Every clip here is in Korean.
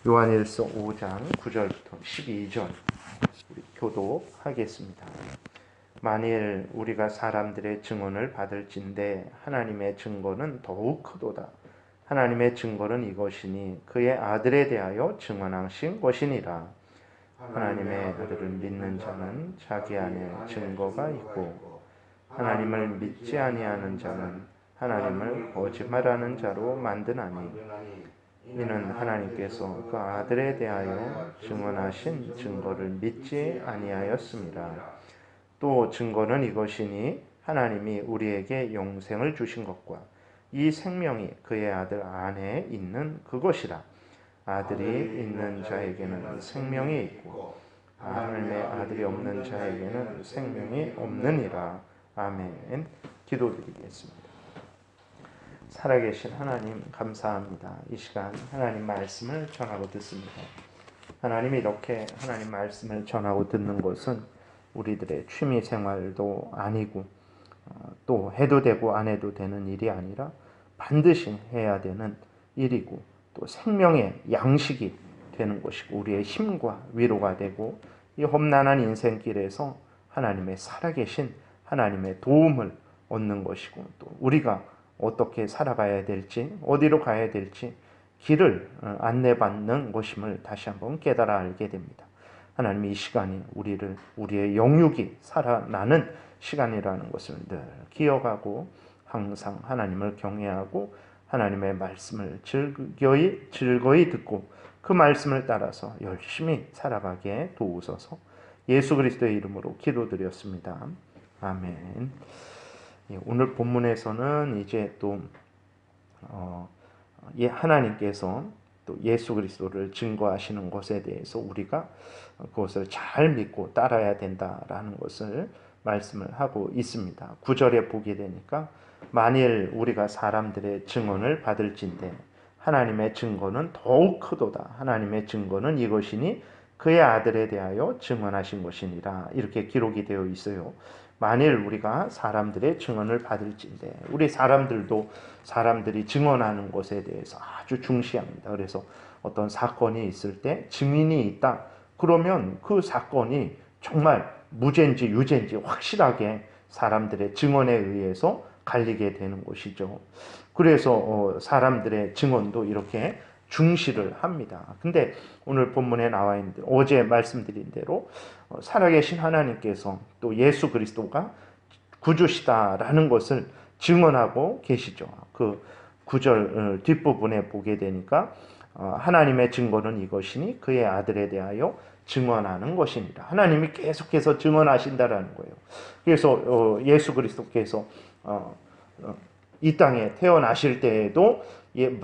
요한일서 5장 9절부터 12절 우리 교독하겠습니다. 만일 우리가 사람들의 증언을 받을진대 하나님의 증거는 더욱 크도다. 하나님의 증거는 이것이니 그의 아들에 대하여 증언하신 것이니라. 하나님의 아들을 믿는 자는 자기 안에 증거가 있고 하나님을 믿지 아니하는 자는 하나님을 거짓말하는 자로 만드나니 이는 하나님께서 그 아들에 대하여 증언하신 증거를 믿지 아니하였습니다. 또 증거는 이것이니 하나님이 우리에게 영생을 주신 것과 이 생명이 그의 아들 안에 있는 그것이라. 아들이 있는 자에게는 생명이 있고 하나님의 아들이 없는 자에게는 생명이 없느니라. 아멘. 기도드리겠습니다. 살아계신 하나님 감사합니다. 이 시간 하나님 말씀을 전하고 듣습니다. 하나님 이렇게 하나님 말씀을 전하고 듣는 것은 우리들의 취미 생활도 아니고 또 해도 되고 안 해도 되는 일이 아니라 반드시 해야 되는 일이고 또 생명의 양식이 되는 것이고 우리의 힘과 위로가 되고 이 험난한 인생길에서 하나님의 살아계신 하나님의 도움을 얻는 것이고 또 우리가 어떻게 살아가야 될지 어디로 가야 될지 길을 안내받는 것임을 다시 한번 깨달아 알게 됩니다. 하나님 이 시간이 우리의 영육이 살아나는 시간이라는 것을 늘 기억하고 항상 하나님을 경외하고 하나님의 말씀을 즐거이 듣고 그 말씀을 따라서 열심히 살아가게 도우소서. 예수 그리스도의 이름으로 기도드렸습니다. 아멘. 오늘 본문에서는 이제 또 하나님께서 또 예수 그리스도를 증거하시는 것에 대해서 우리가 그것을 잘 믿고 따라야 된다라는 것을 말씀을 하고 있습니다. 9절에 보게 되니까 만일 우리가 사람들의 증언을 받을진대 하나님의 증거는 더욱 크도다. 하나님의 증거는 이것이니 그의 아들에 대하여 증언하신 것이니라. 이렇게 기록이 되어 있어요. 만일 우리가 사람들의 증언을 받을진대 우리 사람들이 증언하는 것에 대해서 아주 중시합니다. 그래서 어떤 사건이 있을 때 증인이 있다. 그러면 그 사건이 정말 무죄인지 유죄인지 확실하게 사람들의 증언에 의해서 갈리게 되는 것이죠. 그래서 사람들의 증언도 이렇게 중시를 합니다. 근데 오늘 본문에 나와 있는 대로 어제 말씀드린 대로 살아계신 하나님께서 또 예수 그리스도가 구주시다라는 것을 증언하고 계시죠. 그 9절 뒷부분에 보게 되니까 하나님의 증거는 이것이니 그의 아들에 대하여 증언하는 것이니라. 하나님이 계속해서 증언하신다라는 거예요. 그래서 예수 그리스도께서 이 땅에 태어나실 때에도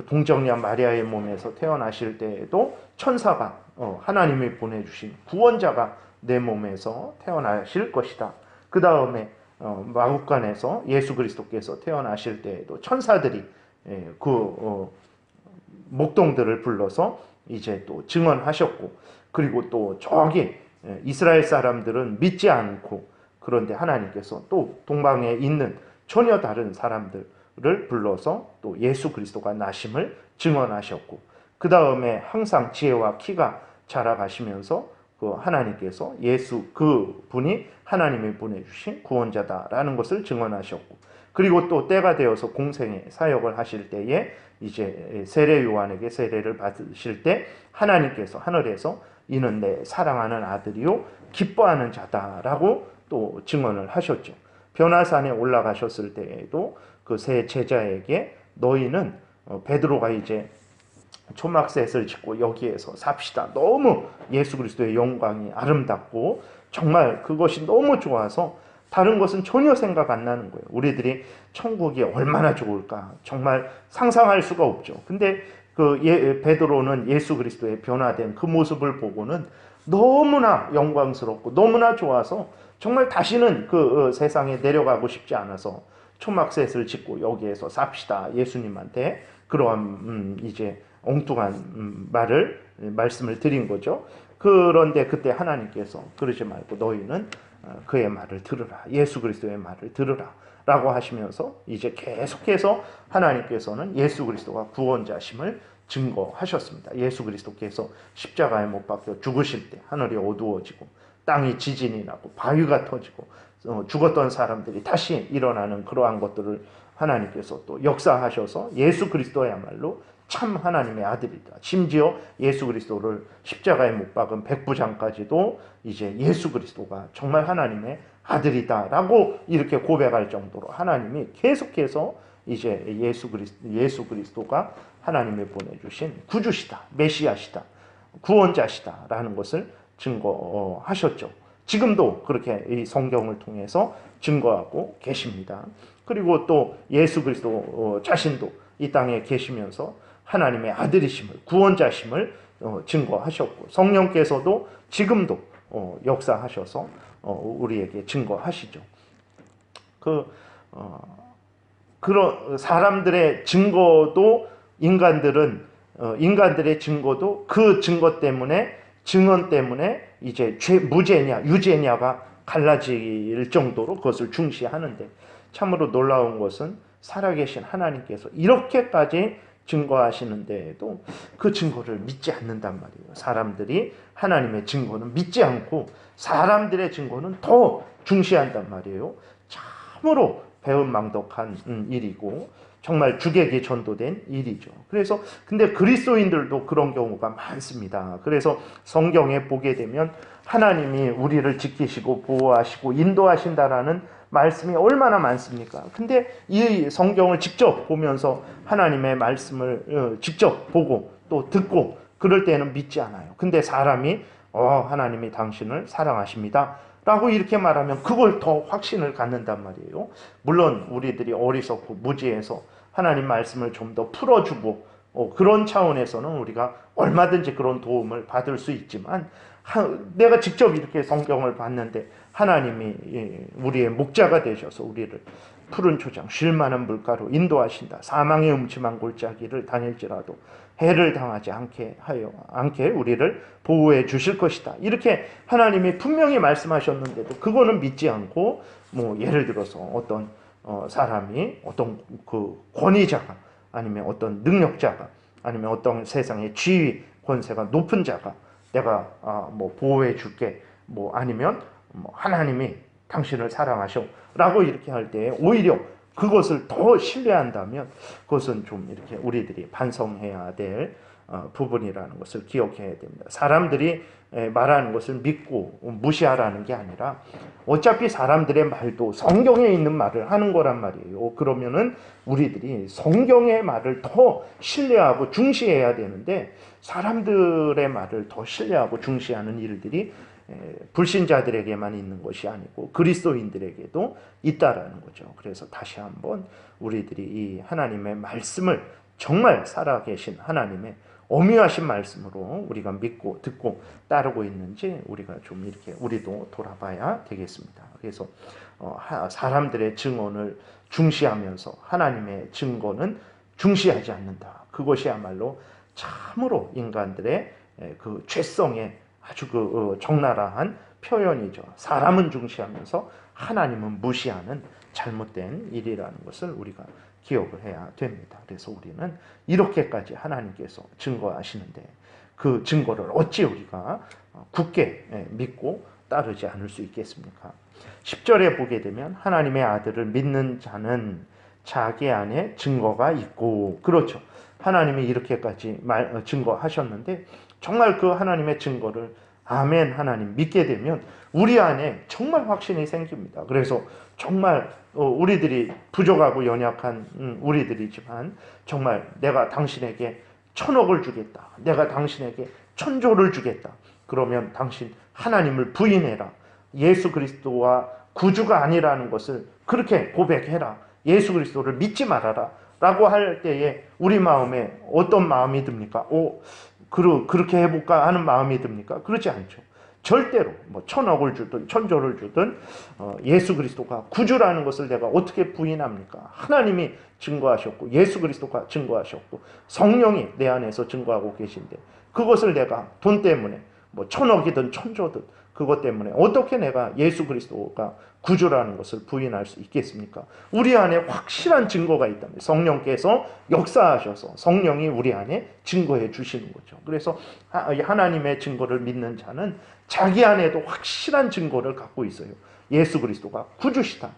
동정녀 마리아의 몸에서 태어나실 때에도 천사가 하나님이 보내주신 구원자가 내 몸에서 태어나실 것이다. 그 다음에 마국간에서 예수 그리스도께서 태어나실 때에도 천사들이 그 목동들을 불러서 이제 또 증언하셨고 그리고 또 저기 이스라엘 사람들은 믿지 않고 그런데 하나님께서 또 동방에 있는 전혀 다른 사람들을 불러서 또 예수 그리스도가 나심을 증언하셨고 그 다음에 항상 지혜와 키가 자라가시면서 그 하나님께서 그 분이 하나님이 보내주신 구원자다라는 것을 증언하셨고 그리고 또 때가 되어서 공생의 사역을 하실 때에 이제 세례 요한에게 세례를 받으실 때 하나님께서 하늘에서 이는 내 사랑하는 아들이요 기뻐하는 자다라고 또 증언을 하셨죠. 변화산에 올라가셨을 때에도 그 세 제자에게 너희는 베드로가 이제 초막셋을 짓고 여기에서 삽시다. 너무 예수 그리스도의 영광이 아름답고 정말 그것이 너무 좋아서 다른 것은 전혀 생각 안 나는 거예요. 우리들이 천국이 얼마나 좋을까 정말 상상할 수가 없죠. 근데 베드로는 예수 그리스도의 변화된 그 모습을 보고는 너무나 영광스럽고 너무나 좋아서 정말 다시는 그 세상에 내려가고 싶지 않아서 초막셋을 짓고 여기에서 삽시다. 예수님한테 그러한 이제 엉뚱한 말씀을 드린 거죠. 그런데 그때 하나님께서 그러지 말고 너희는 그의 말을 들으라. 예수 그리스도의 말을 들으라. 라고 하시면서 이제 계속해서 하나님께서는 예수 그리스도가 구원자심을 증거하셨습니다. 예수 그리스도께서 십자가에 못 박혀 죽으실 때 하늘이 어두워지고 땅이 지진이 나고 바위가 터지고 죽었던 사람들이 다시 일어나는 그러한 것들을 하나님께서 또 역사하셔서 예수 그리스도야말로 참 하나님의 아들이다. 심지어 예수 그리스도를 십자가에 못 박은 백부장까지도 이제 예수 그리스도가 정말 하나님의 아들이다라고 이렇게 고백할 정도로 하나님이 계속해서 이제 예수 그리스도가 하나님이 보내주신 구주시다, 메시아시다, 구원자시다라는 것을 증거하셨죠. 지금도 그렇게 이 성경을 통해서 증거하고 계십니다. 그리고 또 예수 그리스도 자신도 이 땅에 계시면서 하나님의 아들이심을, 구원자심을 증거하셨고, 성령께서도 지금도 역사하셔서 우리에게 증거하시죠. 그런 사람들의 증거도 인간들의 증거도 그 증거 때문에, 증언 때문에 이제 무죄냐 유죄냐가 갈라질 정도로 그것을 중시하는데, 참으로 놀라운 것은 살아계신 하나님께서 이렇게까지 증거하시는데도 그 증거를 믿지 않는단 말이에요. 사람들이 하나님의 증거는 믿지 않고 사람들의 증거는 더 중시한단 말이에요. 참으로 배은망덕한 일이고 정말 주객이 전도된 일이죠. 그래서 근데 그리스도인들도 그런 경우가 많습니다. 그래서 성경에 보게 되면 하나님이 우리를 지키시고 보호하시고 인도하신다라는 말씀이 얼마나 많습니까? 근데 이 성경을 직접 보면서 하나님의 말씀을 직접 보고 또 듣고 그럴 때는 믿지 않아요. 근데 사람이 하나님이 당신을 사랑하십니다 라고 이렇게 말하면 그걸 더 확신을 갖는단 말이에요. 물론 우리들이 어리석고 무지해서 하나님 말씀을 좀 더 풀어주고 그런 차원에서는 우리가 얼마든지 그런 도움을 받을 수 있지만, 내가 직접 이렇게 성경을 봤는데 하나님이 우리의 목자가 되셔서 우리를 푸른 초장 쉴 만한 물가로 인도하신다. 사망의 음침한 골짜기를 다닐지라도 해를 당하지 않게 우리를 보호해 주실 것이다. 이렇게 하나님이 분명히 말씀하셨는데도 그거는 믿지 않고, 예를 들어서 어떤 사람이 어떤 그 권위자가 아니면 어떤 능력자가 아니면 어떤 세상의 지위 권세가 높은 자가 내가 보호해 줄게, 아니면 하나님이 당신을 사랑하셔 라고 이렇게 할 때 오히려 그것을 더 신뢰한다면 그것은 좀 이렇게 우리들이 반성해야 될 부분이라는 것을 기억해야 됩니다. 사람들이 말하는 것을 믿고 무시하라는 게 아니라 어차피 사람들의 말도 성경에 있는 말을 하는 거란 말이에요. 그러면은 우리들이 성경의 말을 더 신뢰하고 중시해야 되는데, 사람들의 말을 더 신뢰하고 중시하는 일들이 불신자들에게만 있는 것이 아니고 그리스도인들에게도 있다라는 거죠. 그래서 다시 한번 우리들이 이 하나님의 말씀을 정말 살아계신 하나님의 어미하신 말씀으로 우리가 믿고 듣고 따르고 있는지 우리가 좀 이렇게 우리도 돌아봐야 되겠습니다. 그래서 사람들의 증언을 중시하면서 하나님의 증거는 중시하지 않는다. 그것이야말로 참으로 인간들의 그 죄성의 아주 적나라한 표현이죠. 사람은 중시하면서 하나님은 무시하는 잘못된 일이라는 것을 우리가 기억을 해야 됩니다. 그래서 우리는 이렇게까지 하나님께서 증거하시는데 그 증거를 어찌 우리가 굳게 믿고 따르지 않을 수 있겠습니까? 10절에 보게 되면 하나님의 아들을 믿는 자는 자기 안에 증거가 있고, 그렇죠. 하나님이 이렇게까지 증거하셨는데 정말 그 하나님의 증거를 아멘 하나님 믿게 되면 우리 안에 정말 확신이 생깁니다. 그래서 정말 우리들이 부족하고 연약한 우리들이지만 정말 내가 당신에게 1,000억을 주겠다. 내가 당신에게 1,000조를 주겠다. 그러면 당신 하나님을 부인해라. 예수 그리스도와 구주가 아니라는 것을 그렇게 고백해라. 예수 그리스도를 믿지 말아라. 라고 할 때에 우리 마음에 어떤 마음이 듭니까? 그렇게 해볼까 하는 마음이 듭니까? 그렇지 않죠. 절대로 1,000억을 주든 1,000조를 주든 예수 그리스도가 구주라는 것을 내가 어떻게 부인합니까? 하나님이 증거하셨고 예수 그리스도가 증거하셨고 성령이 내 안에서 증거하고 계신데 그것을 내가 돈 때문에 뭐 천억이든 천조든 그것 때문에 어떻게 내가 예수 그리스도가 구주라는 것을 부인할 수 있겠습니까? 우리 안에 확실한 증거가 있다면 성령께서 역사하셔서 성령이 우리 안에 증거해 주시는 거죠. 그래서 하나님의 증거를 믿는 자는 자기 안에도 확실한 증거를 갖고 있어요. 예수 그리스도가 구주시다.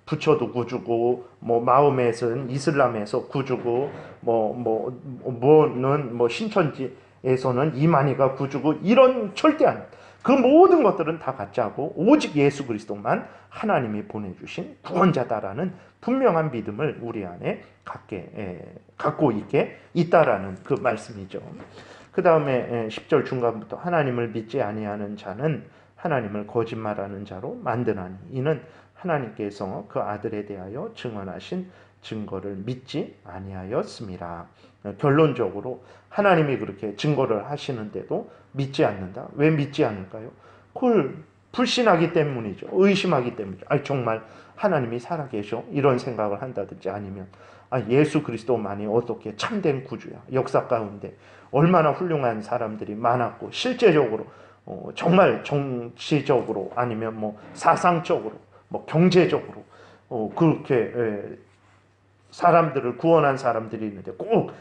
부처도 구주고, 뭐 마음에서는 이슬람에서 구주고, 뭐는 신천지에서는 이만희가 구주고, 이런 절대 아닙니다. 그 모든 것들은 다 가짜고 오직 예수 그리스도만 하나님이 보내주신 구원자다라는 분명한 믿음을 우리 안에 갖고 있게 있다라는 그 말씀이죠. 그 다음에 10절 중간부터 하나님을 믿지 아니하는 자는 하나님을 거짓말하는 자로 만드나니 이는 하나님께서 그 아들에 대하여 증언하신 증거를 믿지 아니하였습니다. 결론적으로 하나님이 그렇게 증거를 하시는데도 믿지 않는다. 왜 믿지 않을까요? 그걸 불신하기 때문이죠. 의심하기 때문이죠. 정말 하나님이 살아계셔? 이런 생각을 한다든지 아니면 예수 그리스도만이 어떻게 참된 구주야. 역사 가운데 얼마나 훌륭한 사람들이 많았고 실제적으로 정말 정치적으로 아니면 뭐 사상적으로 뭐 경제적으로 그렇게 사람들을 구원한 사람들이 있는데 꼭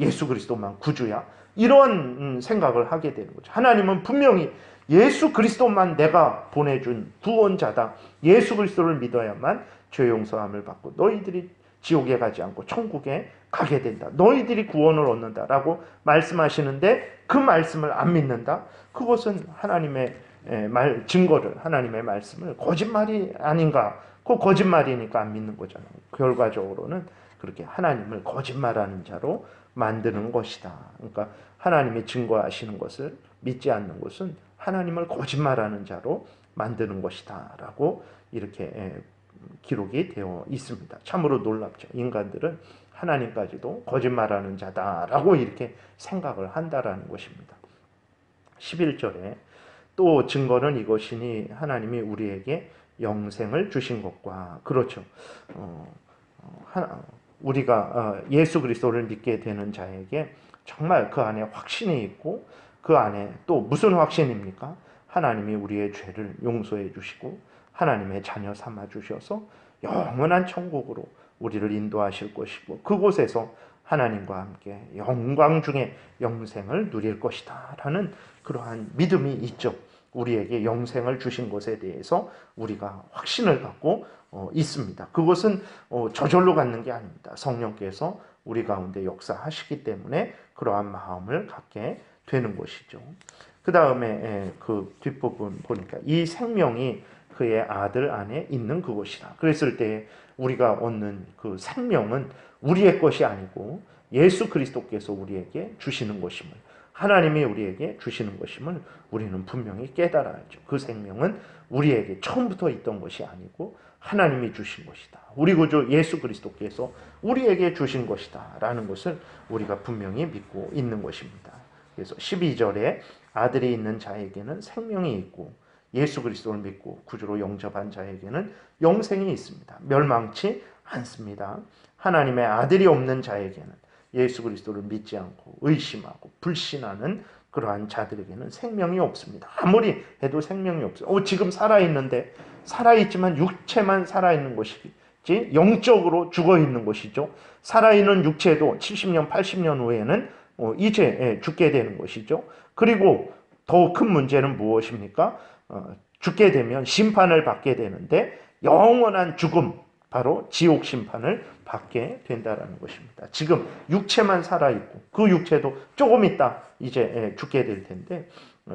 예수 그리스도만 구주야? 이런 생각을 하게 되는 거죠. 하나님은 분명히 예수 그리스도만 내가 보내준 구원자다. 예수 그리스도를 믿어야만 죄 용서함을 받고 너희들이 지옥에 가지 않고 천국에 가게 된다. 너희들이 구원을 얻는다라고 말씀하시는데 그 말씀을 안 믿는다. 그것은 하나님의 증거를 하나님의 말씀을 거짓말이 아닌가. 그 거짓말이니까 안 믿는 거잖아요. 결과적으로는 그렇게 하나님을 거짓말하는 자로 만드는 것이다. 그러니까 하나님이 증거하시는 것을 믿지 않는 것은 하나님을 거짓말하는 자로 만드는 것이다 라고 이렇게 기록이 되어 있습니다. 참으로 놀랍죠. 인간들은 하나님까지도 거짓말하는 자다라고 이렇게 생각을 한다라는 것입니다. 11절에 또 증거는 이것이니 하나님이 우리에게 영생을 주신 것과 그렇죠. 우리가 예수 그리스도를 믿게 되는 자에게 정말 그 안에 확신이 있고 그 안에 또 무슨 확신입니까? 하나님이 우리의 죄를 용서해 주시고 하나님의 자녀 삼아 주셔서 영원한 천국으로 우리를 인도하실 것이고 그곳에서 하나님과 함께 영광 중에 영생을 누릴 것이다 라는 그러한 믿음이 있죠. 우리에게 영생을 주신 것에 대해서 우리가 확신을 갖고 있습니다. 그것은 저절로 갖는 게 아닙니다. 성령께서 우리 가운데 역사하시기 때문에 그러한 마음을 갖게 되는 것이죠. 그 다음에 그 뒷부분 보니까 이 생명이 그의 아들 안에 있는 그것이다. 그랬을 때 우리가 얻는 그 생명은 우리의 것이 아니고 예수 그리스도께서 우리에게 주시는 것임을 하나님이 우리에게 주시는 것임을 우리는 분명히 깨달아야 알죠. 그 생명은 우리에게 처음부터 있던 것이 아니고 하나님이 주신 것이다. 우리 구주 예수 그리스도께서 우리에게 주신 것이다 라는 것을 우리가 분명히 믿고 있는 것입니다. 그래서 12절에 아들이 있는 자에게는 생명이 있고 예수 그리스도를 믿고 구주로 영접한 자에게는 영생이 있습니다. 멸망치 않습니다. 하나님의 아들이 없는 자에게는 예수 그리스도를 믿지 않고 의심하고 불신하는 그러한 자들에게는 생명이 없습니다. 아무리 해도 생명이 없어요. 지금 살아있는데 살아있지만 육체만 살아있는 것이지 영적으로 죽어있는 것이죠. 살아있는 육체도 70년 80년 후에는 이제 죽게 되는 것이죠. 그리고 더 큰 문제는 무엇입니까? 죽게 되면 심판을 받게 되는데 영원한 죽음 바로 지옥 심판을 받게 된다는 것입니다. 지금 육체만 살아있고 그 육체도 조금 있다 이제 죽게 될 텐데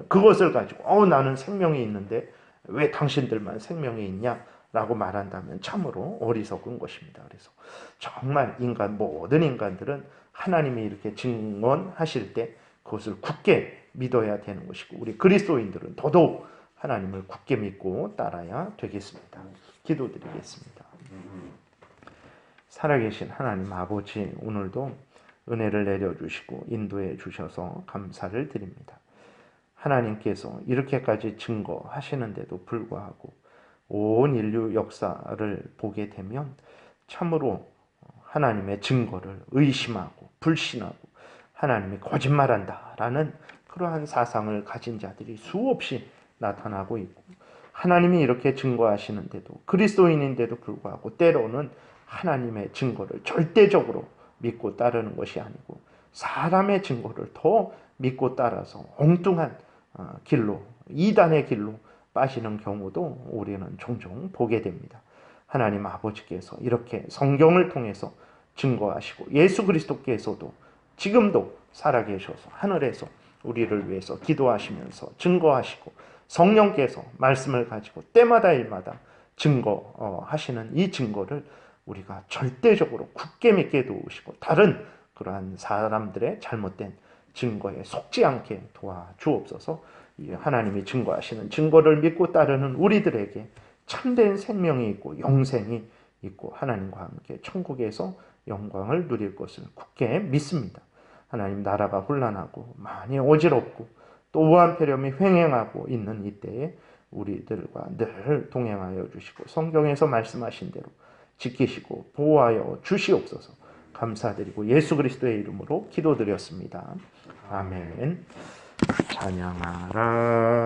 그것을 가지고 나는 생명이 있는데 왜 당신들만 생명이 있냐라고 말한다면 참으로 어리석은 것입니다. 그래서 정말 모든 인간들은 하나님이 이렇게 증언하실 때 그것을 굳게 믿어야 되는 것이고 우리 그리스도인들은 더더욱 하나님을 굳게 믿고 따라야 되겠습니다. 기도드리겠습니다. 살아계신 하나님 아버지 오늘도 은혜를 내려주시고 인도해 주셔서 감사를 드립니다. 하나님께서 이렇게까지 증거하시는데도 불구하고 온 인류 역사를 보게 되면 참으로 하나님의 증거를 의심하고 불신하고 하나님이 거짓말한다라는 그러한 사상을 가진 자들이 수없이 나타나고 있고, 하나님이 이렇게 증거하시는데도, 그리스도인인데도 불구하고 때로는 하나님의 증거를 절대적으로 믿고 따르는 것이 아니고 사람의 증거를 더 믿고 따라서 엉뚱한 길로, 이단의 길로 빠지는 경우도 우리는 종종 보게 됩니다. 하나님 아버지께서 이렇게 성경을 통해서 증거하시고 예수 그리스도께서도 지금도 살아계셔서 하늘에서 우리를 위해서 기도하시면서 증거하시고, 성령께서 말씀을 가지고 때마다 일마다 증거하시는 이 증거를 우리가 절대적으로 굳게 믿게 도우시고 다른 그러한 사람들의 잘못된 증거에 속지 않게 도와주옵소서. 하나님이 증거하시는 증거를 믿고 따르는 우리들에게 참된 생명이 있고 영생이 있고 하나님과 함께 천국에서 영광을 누릴 것을 굳게 믿습니다. 하나님, 나라가 혼란하고 많이 어지럽고 또 우한폐렴이 횡행하고 있는 이때에 우리들과 늘 동행하여 주시고 성경에서 말씀하신 대로 지키시고 보호하여 주시옵소서. 감사드리고 예수 그리스도의 이름으로 기도드렸습니다. 아멘. 찬양하라.